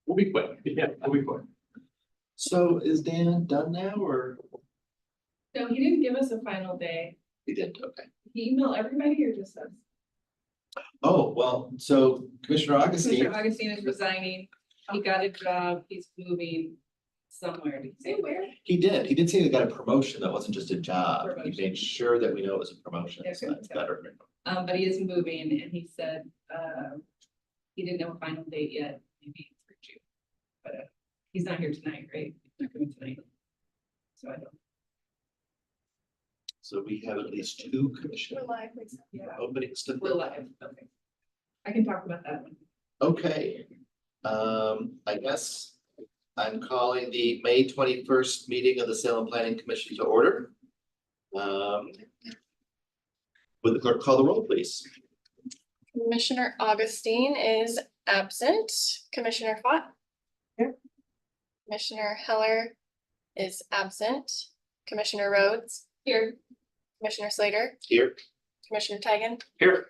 We'll be quick. Yeah, we'll be quick. So is Dan done now or? No, he didn't give us a final day. He did, okay. He emailed everybody or just us? Oh, well, so Commissioner Augustine, Commissioner Augustine is resigning. He got a job. He's moving somewhere. Did he say where? he did say he got a promotion. That wasn't just a job. He Promotion. made sure that we know it was a promotion. Yeah, So good. that's better. But he is moving and he said, he didn't know a final date yet, maybe for June. But he's not here tonight, right? He's not coming tonight. So I don't. So we have at least two commissioner live. Yeah, openings to. we're live. Okay. I can talk about that one. Okay, I guess I'm calling the May 21st meeting of the Salem Planning Commission to order. Would the clerk call the roll, please? Commissioner Augustine is absent. Commissioner Fott? Here. Commissioner Heller is absent. Commissioner Rhodes? Here. Commissioner Slater? Here. Commissioner Tigan? Here.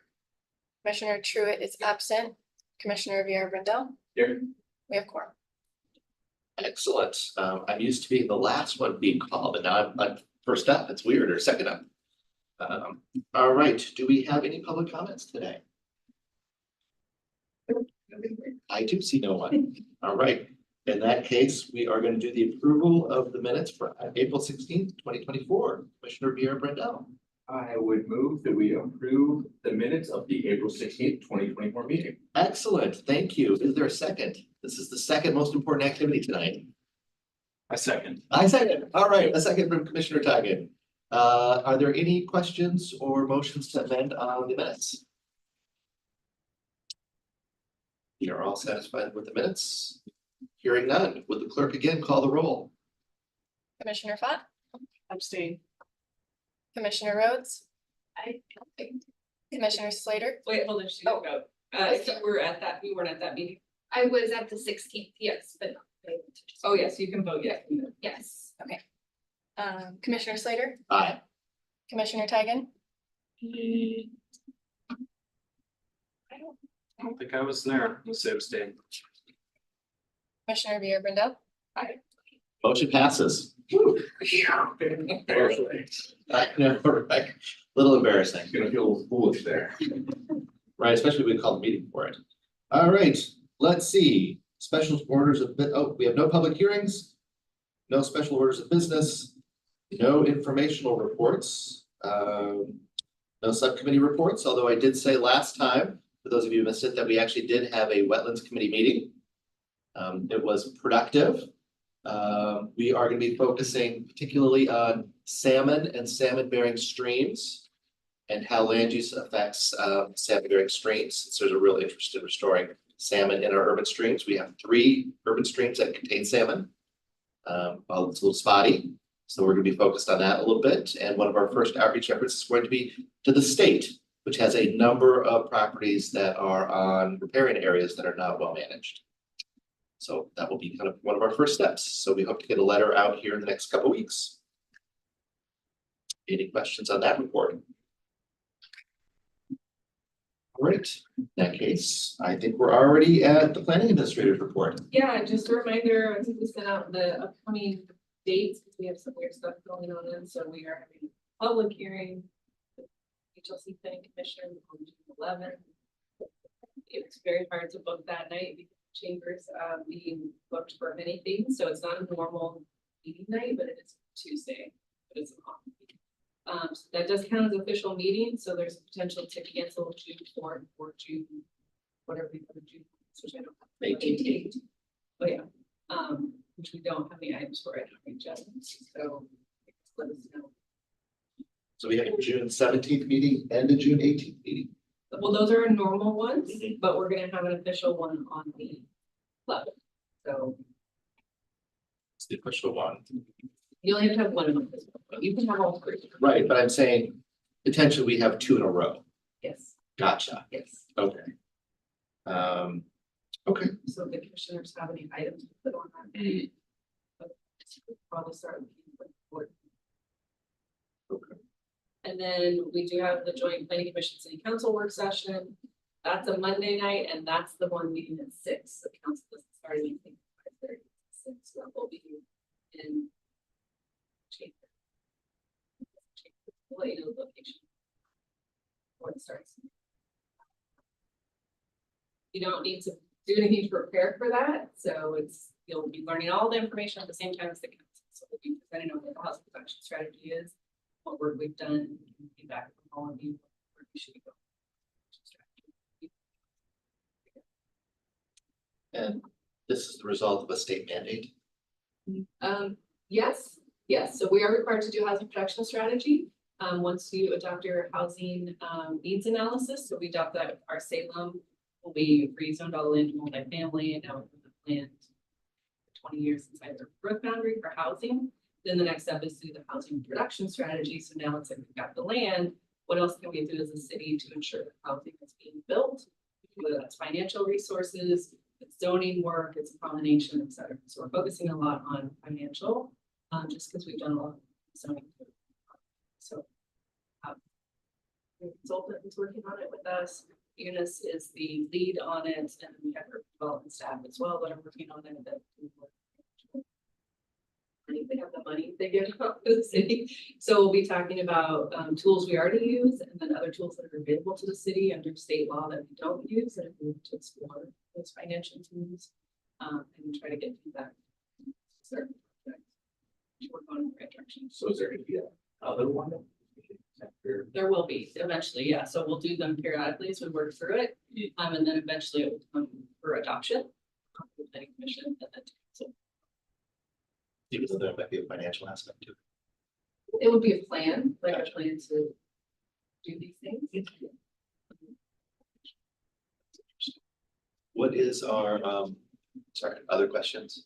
Commissioner Truitt is absent. Commissioner Vieira Brindell? Here. We have quorum. Excellent. I'm used to being the last one being called, and now I'm first up. It's weird, or second up. All right, do we have any public comments today? I do see no one. All right, in that case, we are going to do the approval of the minutes for April 16th, 2024. Commissioner Vieira Brindell. I would move that we approve the minutes of the April 16th, 2024 meeting. Excellent, thank you. Is there a second? This is the second most important activity tonight. I second. I second. All right, a second from Commissioner Tigan. Are there any questions or motions to amend on the minutes? We are all satisfied with the minutes. Hearing none, would the clerk again call the roll? Commissioner Fott? Abstain. Commissioner Rhodes? I. Commissioner Slater? Wait, hold on, she didn't vote. If you were at that, you weren't at that meeting. I was at the 16th, yes, but not. Oh, yes, you can vote, yes. Yes. Commissioner Slater? Aye. Commissioner Tigan? I don't think I was there. Let's say abstain. Commissioner Vieira Brindell? Motion passes. I know, right? Little embarrassing. Gonna feel a little foolish there. Right, especially when we call the meeting for it. All right, let's see. Special orders of, we have no public hearings, no special orders of business, no informational reports, no subcommittee reports, although I did say last time, for those of you who missed it, that we actually did have a wetlands committee meeting. It was productive. We are going to be focusing particularly on salmon and salmon-bearing streams and how land use affects salmon-bearing streams. So there's a real interest in restoring salmon in our urban streams. We have 3 urban streams that contain salmon. Well, it's a little spotty, so we're going to be focused on that a little bit. And one of our first outreach efforts is going to be to the state, which has a number of properties that are on riparian areas that are not well managed. So that will be kind of one of our first steps. So we hope to get a letter out here in the next couple of weeks. Any questions on that report? All right, in that case, I think we're already at the planning administrator's report. Yeah, just a reminder, I think we sent out the upcoming dates, because we have some weird stuff going on, and so we are having a public hearing. with HLC Planning Commission on June 11th. It's very hard to book that night because chambers being booked for many things, so it's not a normal meeting night, but it is Tuesday, but it's off. So that does count as official meeting, so there's a potential to cancel June 4th or June, whatever we put in June, which I don't have. 18th. Oh, yeah, which we don't have any items for it, just, so let us know. So we have a June 17th meeting and a June 18th meeting. Well, those are normal ones, but we're gonna have an official one on the 11th, so It's the official one. you only have to have one of them, but you can have all 3. Right, but I'm saying potentially we have 2 in a row. Yes, Gotcha. yes, Okay. Okay, so the commissioners have any items to put on that. But we'll probably start with the board. Okay. And then we do have the joint planning commission city council work session. That's a Monday night and that's the one meeting at 6. The council doesn't start anything You don't need to do anything to prepare for that, so you'll be learning all the information at the same time as the council. So we'll be presenting on what the housing production strategy is, what work we've done, feedback from all of you, where we should go. And this is the result of a state mandate. Yes, so we are required to do housing production strategy. Once you adopt your housing, needs analysis, so we adopt that with our Salem. We rezoned all the land to multifamily and now we have land 20 years inside their growth boundary for housing. Then the next step is to do the housing production strategy. So now it's like we've got the land. What else can we do as a city to ensure that housing is being built? Whether that's financial resources, it's zoning work, it's a combination, et cetera. So we're focusing a lot on financial, just because we've done a lot of zoning. So the consultant is working on it with us. Eunice is the lead on it, and we have our development staff as well that are working on it. They have the money they give out to the city. So we'll be talking about tools we already use and then other tools that are available to the city under state law that we don't use and we need to explore those financial tools and try to get feedback. Certain projects. We're going in the right direction. So is there gonna be another one? There will be eventually, yeah. So we'll do them periodically as we work through it. And then eventually it will come for adoption. With the commission and then so Even though there might be a financial aspect to it. it would be a plan, like a plan to do these things. What is our, sorry, other questions?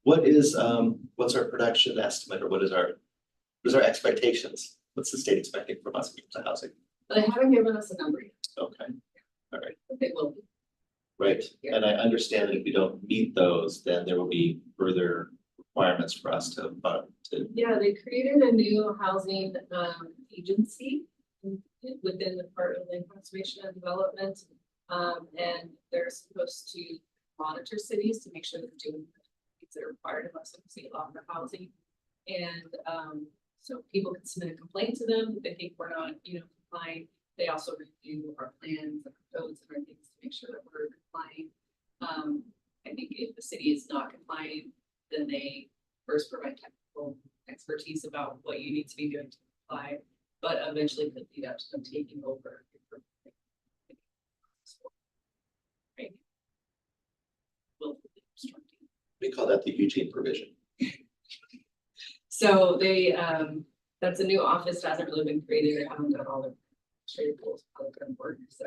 What is, what's our production estimate or what is our expectations? What's the state expecting from us in terms of housing? But they haven't given us a number yet, Okay, all right, but they will be. right. And I understand that if we don't meet those, then there will be further requirements for us to. Yeah, they created a new housing agency within the Department of Land Conservation and Development. And they're supposed to monitor cities to make sure that they're doing things that are required of us in state law for housing. And so people can submit a complaint to them if they think we're not, complying. They also review our plans, our codes, and our things to make sure that we're complying. I think if the city is not complying, then they first provide technical expertise about what you need to be doing to comply, but eventually could lead up to them taking over. Right. We call that the Eugene provision. So they, that's a new office that hasn't really been created. They haven't done all the straight rules, how they're gonna work, so.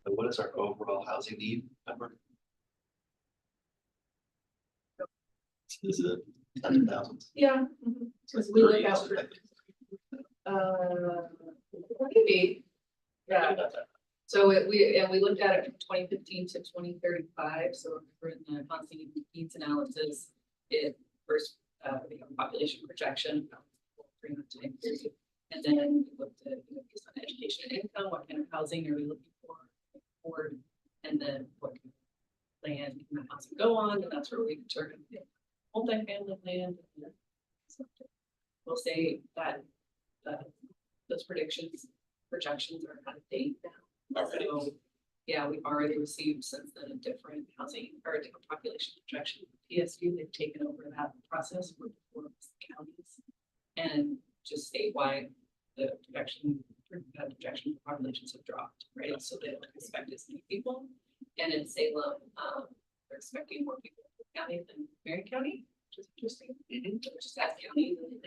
And what is our overall housing need number? Is it tens of thousands? Yeah. Because we look out for, maybe, yeah. So we looked at it from 2015 to 2035. So for the housing needs analysis, it first population projection during that time period, and then we looked at based on education and income, what kind of housing are we looking for, and then what kind of land can the housing go on, and that's where we determine multifamily land. So we'll say that those projections are out of date now. Already. So, yeah, we've already received since then a different housing or a different population projection. PSU, they've taken over that process for the counties and just statewide, the projection for populations have dropped, right? So they don't expect as many people. And in Salem, they're expecting more people in the county than Marion County, which is interesting. Just ask county, and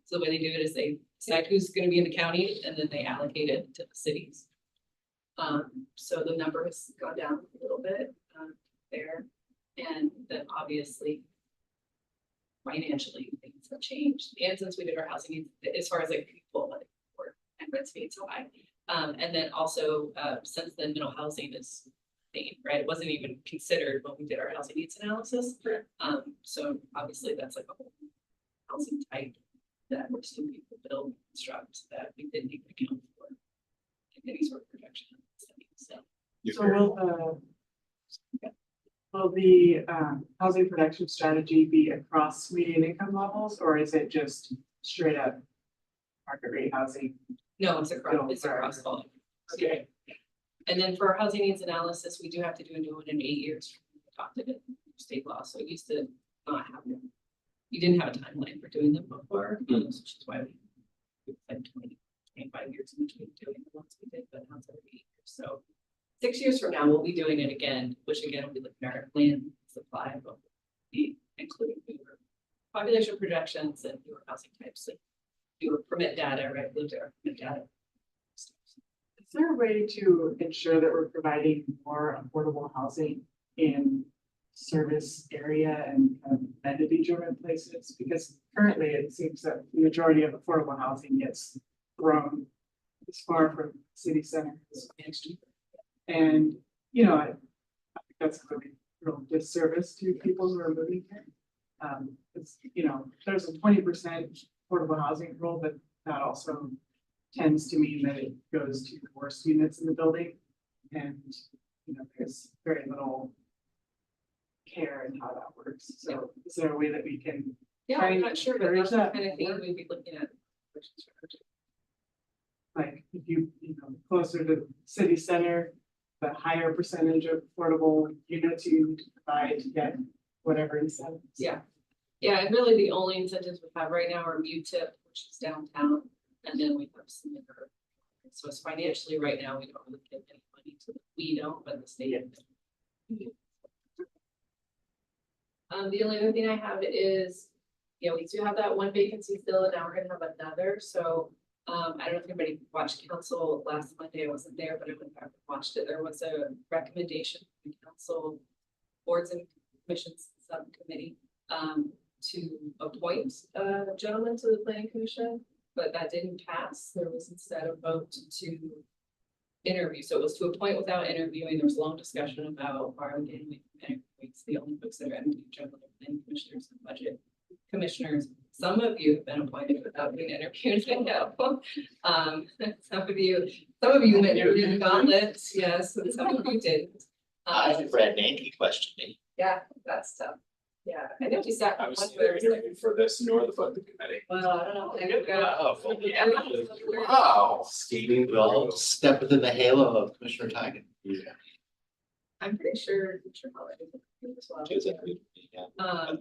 so the way they do it is they decide who's going to be in the county and then they allocate it to the cities. So the number has gone down a little bit there, and then obviously financially things have changed. And since we did our housing needs, as far as like people and rent speed so high, and then also since then middle housing is right, it wasn't even considered when we did our housing needs analysis. So obviously that's like a whole housing type that we're seeing people build, construct that we didn't even account for in any sort of projection. So will the housing production strategy be across median income levels, or is it just straight up market rate housing. No, it's No, it's sorry. across all. Okay. And then for our housing needs analysis, we do have to do a new one in 8 years from when we adopted it in state law, so it used to not have them. You didn't have a timeline for doing them before, which is why we had 25 years in between doing the ones we did, but now it's every 8 years, so. 6 years from now, we'll be doing it again, which again will be looking at our land supply, but we'll be including newer population projections and newer housing types and newer permit data, right, blue permit data. Is there a way to ensure that we're providing more affordable housing in service area and kind of amenity driven places? Because currently it seems that the majority of affordable housing gets thrown as far from city center as Main Street. And, you know, I think that's a really real disservice to people who are moving here. It's, you know, there's a 20% affordable housing rule, but that also tends to mean that it goes to the worst units in the building. And, you know, there's very little care in how that works. So is there a way that we can, Yeah, Trying I'm to not sure, but encourage that's the that kind of thing more. we'd be looking at. like, if you know, closer to the city center, the higher percentage of affordable units you need to provide to get whatever incentives? Yeah. Yeah, and really the only incentives we have right now are MUTIP, which is downtown, and then we have some other. So it's financially, right now, we don't really get any money to, we don't, but the state. The only other thing I have is, you know, we do have that one vacancy still, and now we're gonna have another, so. I don't know if anybody watched council last Monday, I wasn't there, but I went back and watched it, there was a recommendation from the council. Boards and commissions subcommittee, to appoint a gentleman to the planning commission, but that didn't pass, there was instead a vote to. Interview, so it was to appoint without interviewing, there was a long discussion about why are we getting interviews, the only folks that are interviewing generally are planning commissioners and budget commissioners. Some of you have been appointed without being interviewed, I know. Some of you went through the gauntlet, yes, and some of you didn't. I think Brad Nanke questioned me. Yeah, that's tough. Yeah, I know we sat. I was one where it's like, interviewing for this nor the funding committee. well, I don't know. I don't know. Wow. Wow. Skating. We all step within the halo of Commissioner Tigan. Yeah. I'm pretty sure, Holly did as well. Yeah.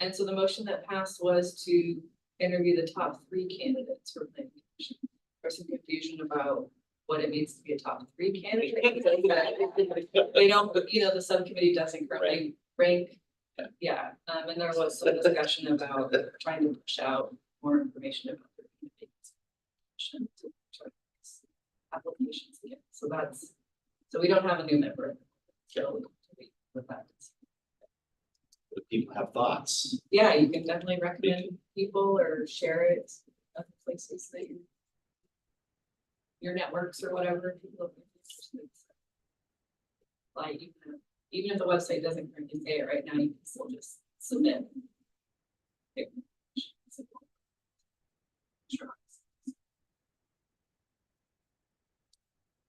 And so the motion that passed was to interview the top 3 candidates for planning commission. There's some confusion about what it means to be a top 3 candidate. They don't, you know, the subcommittee doesn't currently rank. Yeah, and there was some discussion about trying to push out more information about the candidates. Applications, yeah, so we don't have a new member. So with that. If people have thoughts, Yeah, you can definitely recommend people or share it other places that your networks or whatever. People are interested. Like even if the website doesn't currently say it right now, you can still just submit.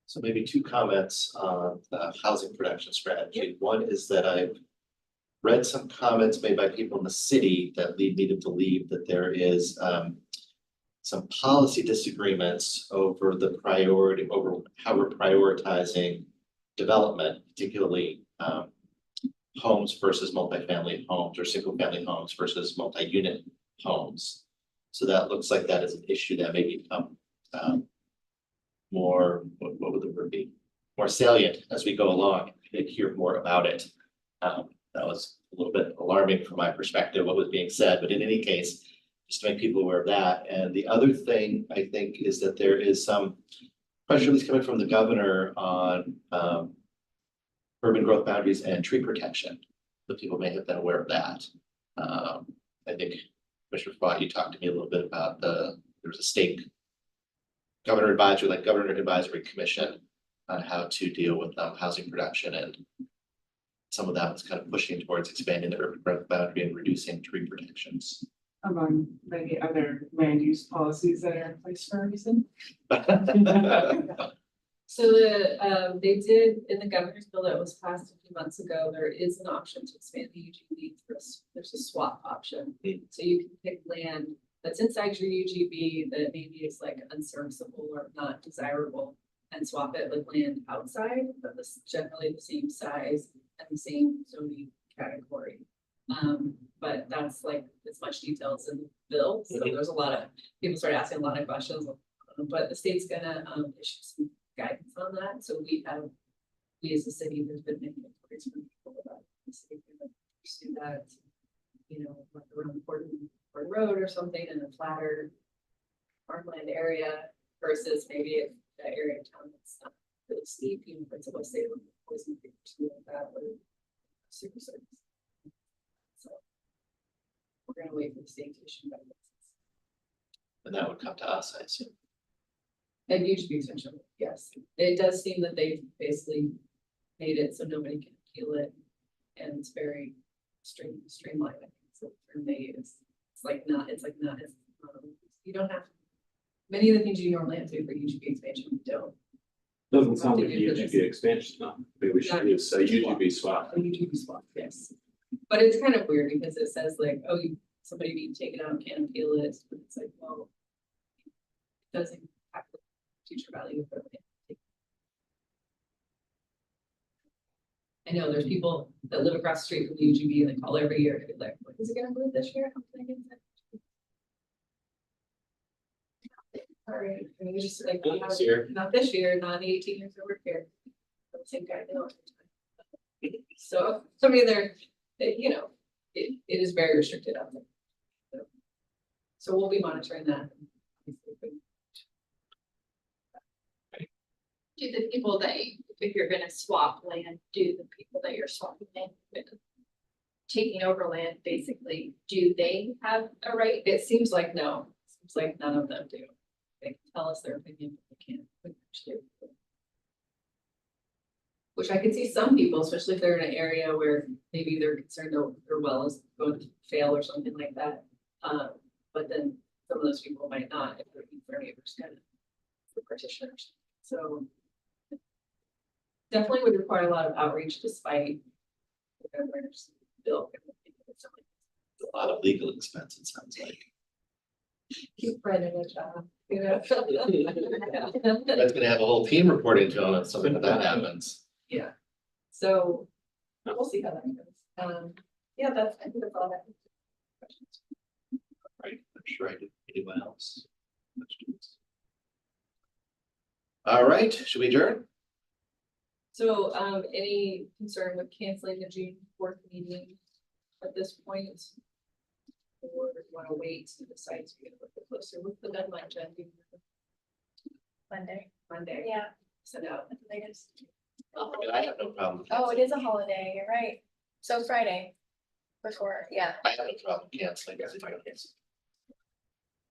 so maybe 2 comments on the housing production strategy. One is that I've read some comments made by people in the city that lead me to believe that there is some policy disagreements over the priority, over how we're prioritizing development, particularly homes versus multifamily homes or single family homes versus multi-unit homes. So that looks like that is an issue that may become more, what would the word be? More salient as we go along and hear more about it. That was a little bit alarming from my perspective, what was being said, but in any case, just to make people aware of that. And the other thing I think is that there is some pressure release coming from the governor on urban growth boundaries and tree protection. So people may have been aware of that. I think Commissioner Fott, you talked to me a little bit about there was a state governor advisory commission on how to deal with housing production, and some of that was kind of pushing towards expanding the urban growth boundary and reducing tree protections. Among many other land use policies that are in place for a reason. So they did, in the governor's bill that was passed a few months ago, there is an option to expand the UGB. There's a swap option. So you can pick land that's inside your UGB that maybe is like unserviceable or not desirable. And swap it with land outside, but this generally the same size and the same zoning category. But that's like as much details in the bill, so Mhm. there's a lot of, people start asking a lot of questions. But the state's gonna issue some guidance on that, so we as a city, there's been many inquiries from people about the city gonna pursue that. You know, like around Portland Road or something in a flatter farmland area versus maybe if that area of town that's not really steep, you know, if it's a West Salem, poison or something like that, or super service. So we're gonna wait for the state to issue guidance. And that would come to us, I assume. And UGB extension, yes, it does seem that they basically made it so nobody can appeal it, and it's very streamlined, I think, so the term they use. It's like not, you don't have, many of the things you normally have to do for UGB expansion, you don't. Doesn't sound To like do for UGB this. expansion, no. Maybe we should use a UGB swap. A UGB swap, yes. But it's kind of weird because it says like, oh, somebody being taken out can't appeal it, but it's like, well. It doesn't have the future value of it. I know there's people that live across the street from the UGB and they call every year, and be like, what is it gonna move this year? I'm thinking that- Sorry, I mean, it's just like, we Not this have- year. not this year, not in the 18 years I work here. The same guy, they don't. So, I mean, you know, it is very restricted out there. So we'll be monitoring that. Do the people that, if you're gonna swap land, do the people that you're swapping land with, taking over land, basically, do they have a right? It seems like no, seems like none of them do. They can tell us their opinion, but they can't. Which I could see some people, especially if they're in an area where maybe they're concerned their well is going to fail or something like that. But then some of those people might not if their neighbors kind of the petitioners. So definitely would require a lot of outreach despite the governor's bill. A lot of legal expense, it sounds like. Keep Brendan a job, you know? That's gonna have a whole team reporting to him if something like that happens. Yeah, so we'll see how that goes. Yeah, I think that's all I have. Questions? Right, I'm sure I did. Anyone else? All right, should we adjourn? So, any concern with canceling the June 4th meeting at this point? Or do you want to wait to decide to get a little bit closer? What's the deadline, Jen? Do you remember? Monday. Yeah, Send out. latest. I mean, I have no problem. Oh, it is a holiday, you're right. So Friday before, yeah. I have no problem canceling. If I don't cancel.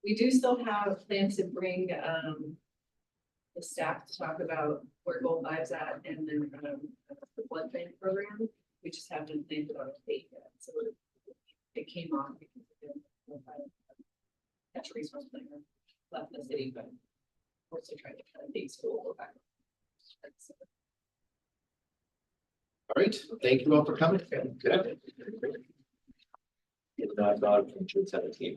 We do still have plans to bring the staff to talk about where Gold Live's at and then the blood bank program. We just haven't landed on a date yet, so it came on because of the natural resource planner left the city, but we're still trying to kind of date school go back. All right, thank you all for coming. Good. I thought from June 17th.